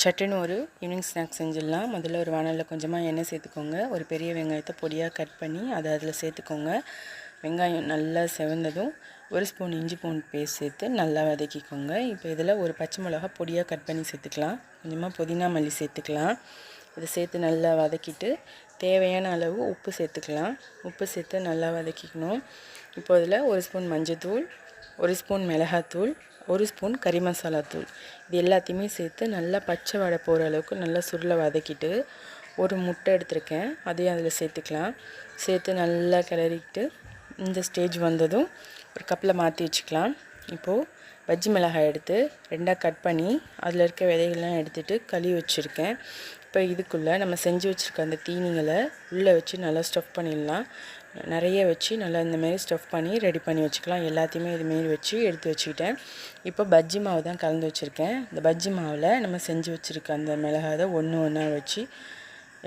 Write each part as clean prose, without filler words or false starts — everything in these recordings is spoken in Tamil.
சட்டுன்னு ஒரு ஈவினிங் ஸ்நாக்ஸ் செஞ்சிடலாம். முதல்ல ஒரு வானலில் கொஞ்சமாக எண்ணெய் சேர்த்துக்கோங்க. ஒரு பெரிய வெங்காயத்தை பொடியாக கட் பண்ணி அதை அதில் சேர்த்துக்கோங்க. வெங்காயம் நல்லா செவந்ததும் ஒரு ஸ்பூன் இஞ்சி பூண்டு பேஸ்ட் சேர்த்து நல்லா வதக்கிக்கோங்க. இப்போ இதில் ஒரு பச்சை மிளகா பொடியாக கட் பண்ணி சேர்த்துக்கலாம். கொஞ்சமாக புதினா மல்லி சேர்த்துக்கலாம். இதை சேர்த்து நல்லா வதக்கிட்டு தேவையான அளவு உப்பு சேர்த்துக்கலாம். உப்பு சேர்த்து நல்லா வதக்கிக்கணும். இப்போ இதில் ஒரு ஸ்பூன் மஞ்சள்தூள், ஒரு ஸ்பூன் மிளகாத்தூள், ஒரு ஸ்பூன் கறி மசாலா தூள், இது எல்லாத்தையுமே சேர்த்து நல்லா பச்சை வடை போகிற அளவுக்கு நல்லா சுருளை வதக்கிட்டு ஒரு முட்டை எடுத்துருக்கேன், அதையும் அதில் சேர்த்துக்கலாம். சேர்த்து நல்லா கிளறிக்கிட்டு இந்த ஸ்டேஜ் வந்ததும் ஒரு கப்பில் மாற்றி வச்சுக்கலாம். இப்போது பஜ்ஜி மிளகாய் எடுத்து ரெண்டாக கட் பண்ணி அதில் இருக்க விதைகள்லாம் எடுத்துகிட்டு கழுவி வச்சுருக்கேன். இப்போ இதுக்குள்ளே நம்ம செஞ்சு வச்சுருக்க அந்த தீனிகளை உள்ளே வச்சு நல்லா ஸ்டஃப் பண்ணிடலாம். நிறைய வச்சு நல்லா இந்தமாரி ஸ்டஃப் பண்ணி ரெடி பண்ணி வச்சுக்கலாம். எல்லாத்தையுமே இதுமாரி வச்சு எடுத்து வச்சுக்கிட்டேன். இப்போ பஜ்ஜி மாவு தான் கலந்து வச்சுருக்கேன். இந்த பஜ்ஜி மாவில் நம்ம செஞ்சு வச்சுருக்க அந்த மிளகாயை ஒன்று ஒன்றா வச்சு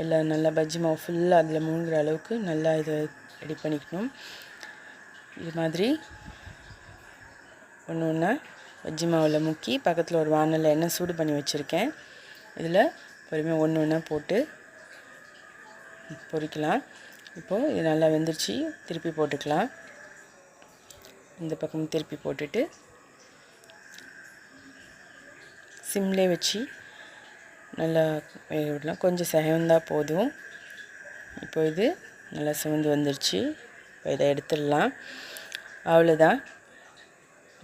எல்லாம் நல்லா பஜ்ஜி மாவு ஃபுல்லாக அதில் மூழ்கிற அளவுக்கு நல்லா இதை ரெடி பண்ணிக்கணும். இது மாதிரி ஒன்று ஒன்றா பஜ்ஜி மாவில் முக்கி பக்கத்தில் ஒரு வானலில் எண்ணெய் சூடு பண்ணி வச்சுருக்கேன். இதில் பொறுமையாக ஒன்று ஒன்றா போட்டு பொரிக்கலாம். இப்போது இது நல்லா வெந்துருச்சு, திருப்பி போட்டுக்கலாம். இந்த பக்கம் திருப்பி போட்டுட்டு சிம்லே வச்சு நல்லா வேக விடலாம். கொஞ்சம் செவந்தால் போதும். இப்போ இது நல்லா சிவந்து வந்துருச்சு. இப்போ இதை எடுத்துடலாம். அவ்வளோதான்,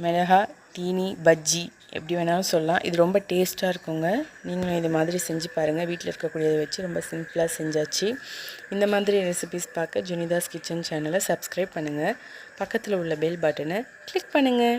மிளகாய் தீனி பஜ்ஜி எப்படி வேணாலும் சொல்லலாம். இது ரொம்ப டேஸ்ட்டாக இருக்குங்க. நீங்களும் இது மாதிரி செஞ்சு பாருங்கள். வீட்டில் இருக்கக்கூடியதை வச்சு ரொம்ப சிம்பிளாக செஞ்சாச்சு. இந்த மாதிரி ரெசிபிஸ் பார்க்க ஜுனிதாஸ் கிச்சன் சேனலை சப்ஸ்கிரைப் பண்ணுங்கள். பக்கத்தில் உள்ள பெல் பட்டனை கிளிக் பண்ணுங்கள்.